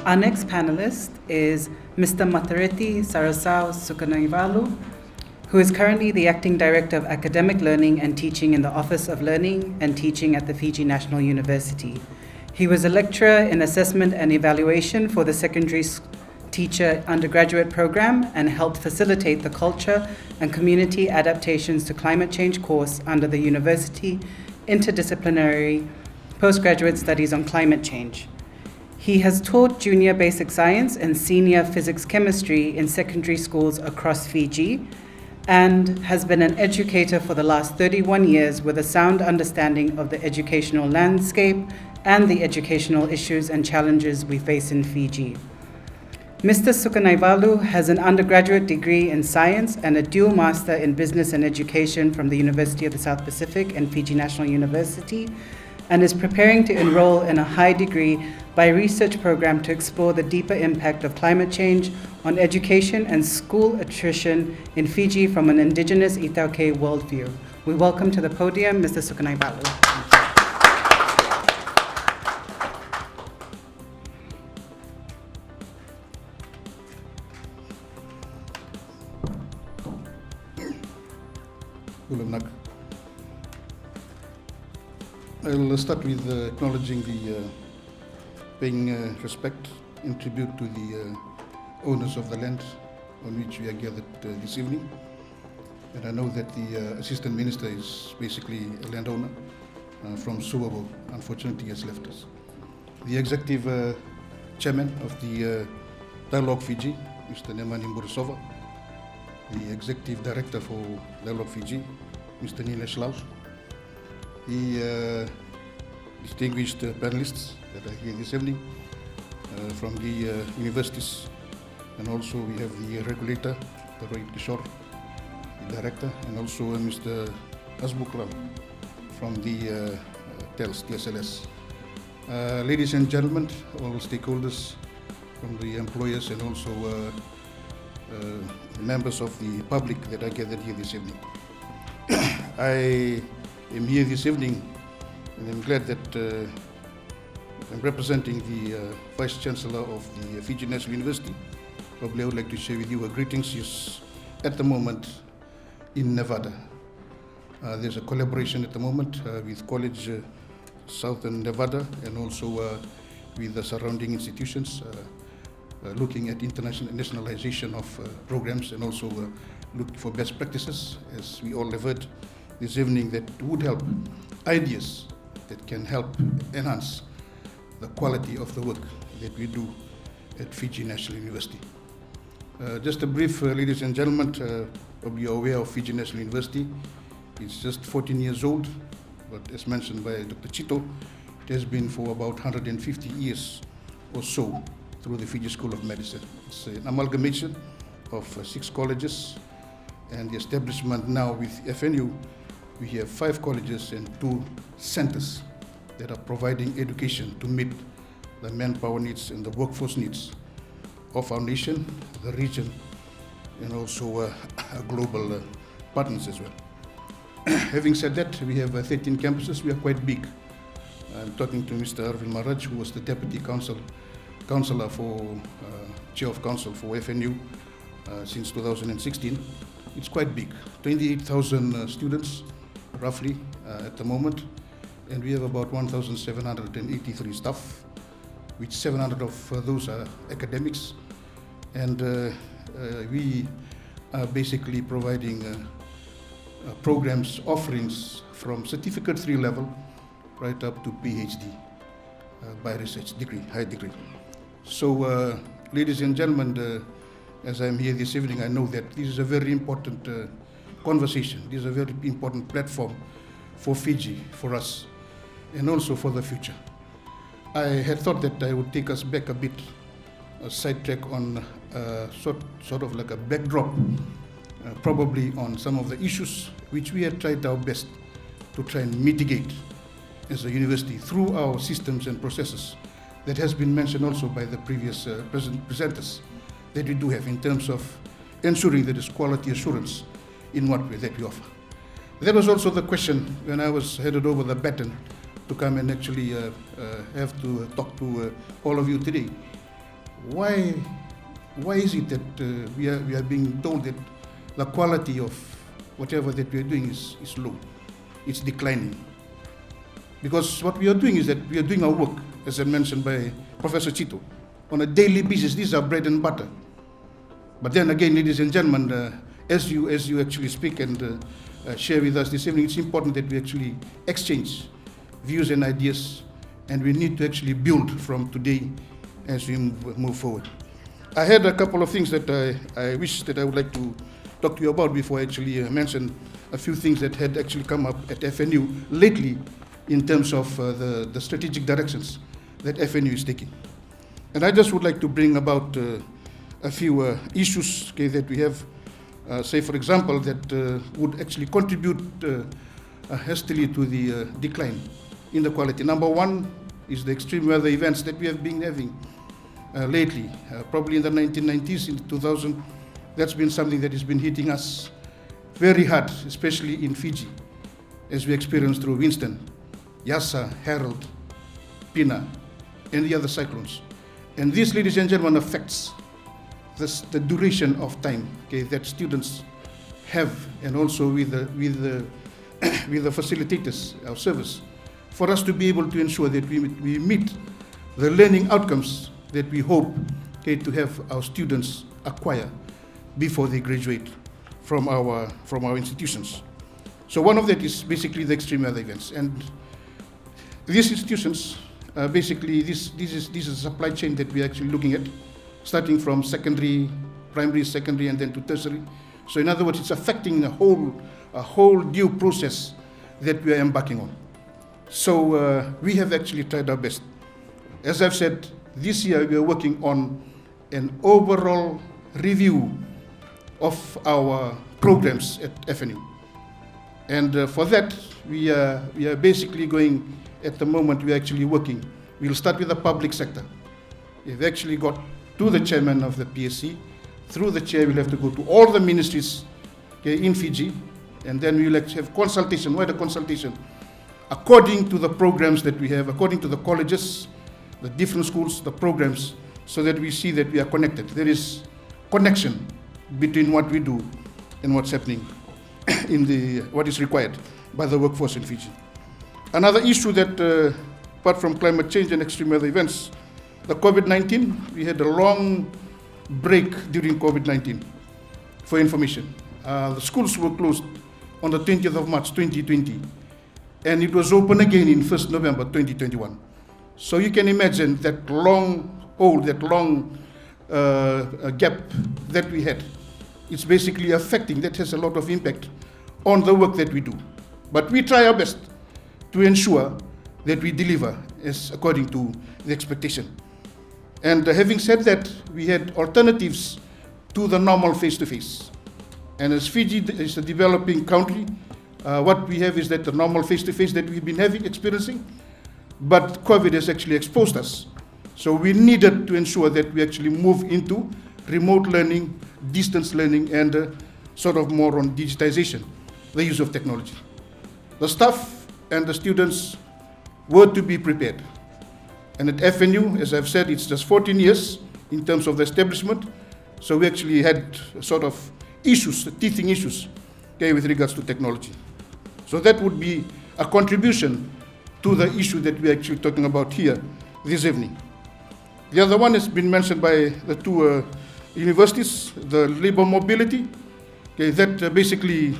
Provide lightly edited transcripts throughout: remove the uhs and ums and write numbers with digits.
Our next panelist is Mr. Matereti Sukanaivalu, who is currently the Acting Director of Academic Learning and Teaching in the Office of Learning and Teaching at the Fiji National University. He was a lecturer in assessment and evaluation for the secondary teacher undergraduate program and helped facilitate the culture and community adaptations to climate change course under the University Interdisciplinary Postgraduate Studies on Climate Change. He has taught junior basic science and senior physics chemistry in secondary schools across Fiji and has been an educator for the last 31 years with a sound understanding of the educational landscape and the educational issues and challenges we face in Fiji. Mr. Sukanaivalu has an undergraduate degree in science and a dual master in business and education from the University of the South Pacific and Fiji National University, and is preparing to enroll in a high degree by research program to explore the deeper impact of climate change on education and school attrition in Fiji from an indigenous Itauke worldview. We welcome to the podium Mr. Sukanaivalu. I'll start with acknowledging paying respect and tribute to the owners of the land on which we are gathered this evening. And I know that the Assistant Minister is basically a landowner from Suwabo. Unfortunately, he has left us. The Executive Chairman of the Dialogue Fiji, Mr. Nemani Mburusova, the Executive Director for Dialogue Fiji, Mr. Nilesh Lal, the distinguished panelists that are here this evening from the universities, and also we have the regulator, the Rohit Kishore, the director, and also Mr. Asbukram from the TSLS. Ladies and gentlemen, all stakeholders from the employers and also members of the public that are gathered here this evening. I am here this evening and I'm glad that I'm representing the Vice Chancellor of the Fiji National University. Probably I would like to share with you her greetings. She's at the moment in Nevada. There's a collaboration at the moment with College Southern Nevada and also with the surrounding institutions looking at internationalization of programs and also looking for best practices, as we all have heard this evening, that would help ideas that can help enhance the quality of the work that we do at Fiji National University. Just a brief, ladies and gentlemen, probably you're aware of Fiji National University. It's just 14 years old, but as mentioned by Dr. Chito, it has been for about 150 years or so through the Fiji School of Medicine. It's an amalgamation of 6 colleges, and the establishment now with FNU, we have 5 colleges and 2 centers that are providing education to meet the manpower needs and the workforce needs of our nation, the region, and also global partners as well. Having said that, we have 13 campuses. We are quite big. I'm talking to Mr. Arvind Maharaj, who was the Deputy Councillor for Chair of Council for FNU since 2016. It's quite big, 28,000 students roughly at the moment, and we have about 1,783 staff, which 700 of those are academics, and we are basically providing programs, offerings from certificate 3 level right up to PhD by research degree, high degree. So, ladies and gentlemen, as I'm here this evening, I know that this is a very important conversation. This is a very important platform for Fiji, for us, and also for the future. I had thought that I would take us back a bit, a sidetrack on sort of like a backdrop, probably on some of the issues which we have tried our best to try and mitigate as a university through our systems and processes that has been mentioned also by the previous presenters that we do have in terms of ensuring that there's quality assurance in what way that we offer. That was also the question when I was headed over the baton to come and actually have to talk to all of you today. why is it that we are being told that the quality of whatever that we are doing is low, it's declining? Because what we are doing is that we are doing our work, as I mentioned by Professor Chito, on a daily basis. These are bread and butter. But then again, ladies and gentlemen, as you actually speak and share with us this evening, it's important that we actually exchange views and ideas, and we need to actually build from today as we move forward. I had a couple of things that I wish that I would like to talk to you about before I actually mention a few things that had actually come up at FNU lately in terms of the strategic directions that FNU is taking. And I just would like to bring about a few issues that we have, say for example, that would actually contribute hastily to the decline in the quality. Number one is the extreme weather events that we have been having lately. Probably in the 1990s, in 2000, that's been something that has been hitting us very hard, especially in Fiji, as we experienced through Winston, Yasa, Harold, Pina, and the other cyclones. And this, ladies and gentlemen, affects the duration of time that students have, and also with the facilitators, our service, for us to be able to ensure that we meet the learning outcomes that we hope to have our students acquire before they graduate from our institutions. So one of that is basically the extreme weather events, and these institutions basically this is a supply chain that we're actually looking at, starting from secondary, primary, secondary, and then to tertiary. So in other words, it's affecting a whole due process that we are embarking on. So we have actually tried our best. As I've said, this year we are working on an overall review of our programs at FNU. And for that, we are basically going, at the moment, we're actually working. We'll start with the public sector. We've actually got to the chairman of the PSC. Through the chair, we'll have to go to all the ministries in Fiji, and then we'll have consultation, wider consultation, according to the programs that we have, according to the colleges, the different schools, the programs, so that we see that we are connected. There is connection between what we do and what's happening in what is required by the workforce in Fiji. Another issue that, apart from climate change and extreme weather events, the COVID-19, we had a long break during COVID-19 for information. The schools were closed on the 20th of March 2020, and it was open again in 1st November 2021. So you can imagine that long hold, that long gap that we had. It's basically affecting, that has a lot of impact on the work that we do. But we try our best to ensure that we deliver as according to the expectation. And having said that, we had alternatives to the normal face-to-face. And as Fiji is a developing country, what we have is that the normal face-to-face that we've been experiencing, but COVID has actually exposed us. So we needed to ensure that we actually move into remote learning, distance learning, and sort of more on digitization, the use of technology. The staff and the students were to be prepared. And at FNU, as I've said, it's just 14 years in terms of the establishment. So we actually had sort of issues, teething issues, with regards to technology. So that would be a contribution to the issue that we're actually talking about here this evening. The other one has been mentioned by the two universities, the labor mobility. That basically,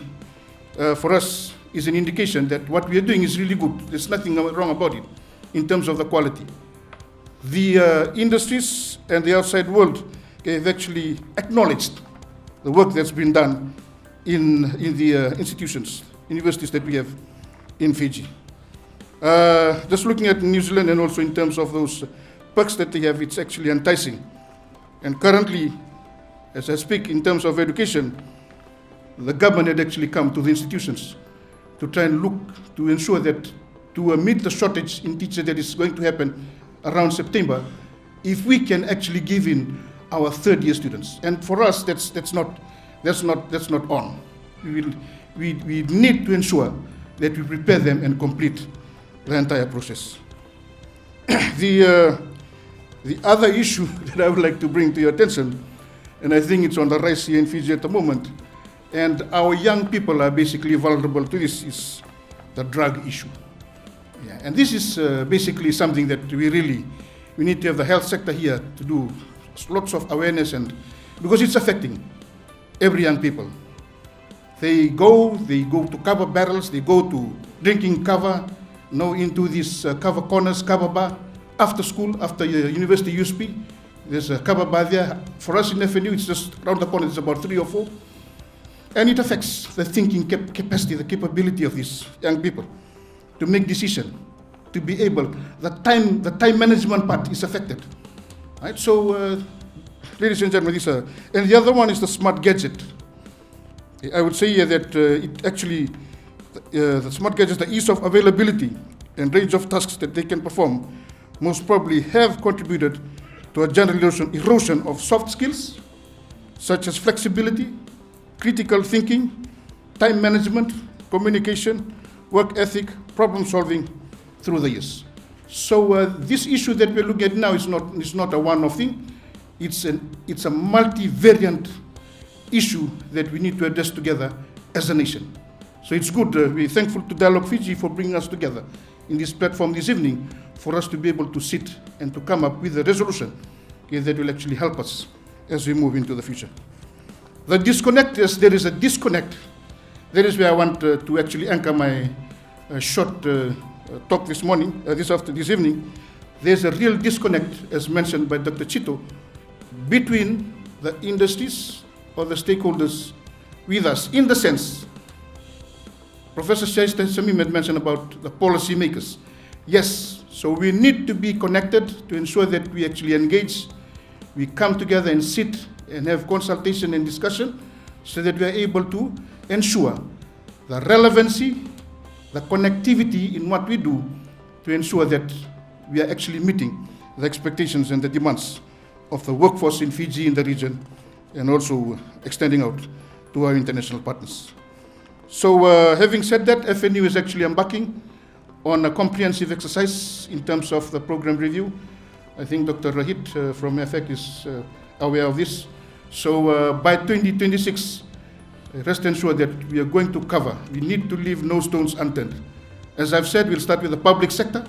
for us, is an indication that what we are doing is really good. There's nothing wrong about it in terms of the quality. The industries and the outside world have actually acknowledged the work that's been done in the institutions, universities that we have in Fiji. Just looking at New Zealand and also in terms of those perks that they have, it's actually enticing. And currently, as I speak in terms of education, the government had actually come to the institutions to try and look to ensure that to meet the shortage in teachers that is going to happen around September, if we can actually give in our third-year students. And for us, that's not on. We need to ensure that we prepare them and complete the entire process. The other issue that I would like to bring to your attention, and I think it's on the rise here in Fiji at the moment, and our young people are basically vulnerable to this, is the drug issue. Yeah, and this is basically something that we need to have the health sector here to do lots of awareness, and because it's affecting every young people. They go to cover barrels, they go to drinking cover, into these cover corners, cover bar. After school, after university USP, there's a cover bar there. For us in FNU, it's just around the corner, it's about 3 or 4. And it affects the thinking capacity, the capability of these young people to make decisions, to be able, the time management part is affected. Right? So, ladies and gentlemen, and the other one is the smart gadget. I would say here that it actually, the smart gadgets, the ease of availability and range of tasks that they can perform most probably have contributed to a general erosion of soft skills, such as flexibility, critical thinking, time management, communication, work ethic, problem solving through the years. So this issue that we're looking at now is not a one-off thing. It's a multivariant issue that we need to address together as a nation. So it's good. We're thankful to Dialogue Fiji for bringing us together in this platform this evening, for us to be able to sit and to come up with a resolution that will actually help us as we move into the future. The disconnect is, there is a disconnect. That is where I want to actually anchor my short talk this morning, this evening. There's a real disconnect, as mentioned by Dr. Chito, between the industries or the stakeholders with us, in the sense, Professor Shaista Samim had mentioned about the policy makers. Yes, so we need to be connected to ensure that we actually engage, we come together and sit and have consultation and discussion so that we are able to ensure the relevancy, the connectivity in what we do to ensure that we are actually meeting the expectations and the demands of the workforce in Fiji, in the region, and also extending out to our international partners. So having said that, FNU is actually embarking on a comprehensive exercise in terms of the program review. I think Dr. Rahit from FX is aware of this. So by 2026, rest assured that we are going to cover. We need to leave no stones unturned. As I've said, we'll start with the public sector,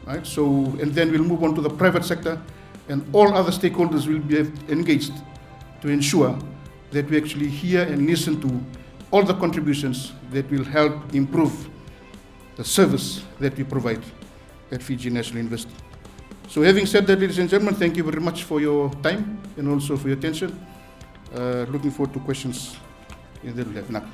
right? So, and then we'll move on to the private sector, and all other stakeholders will be engaged to ensure that we actually hear and listen to all the contributions that will help improve the service that we provide at Fiji National University. So having said that, ladies and gentlemen, thank you very much for your time and also for your attention. Looking forward to questions that we'll have now.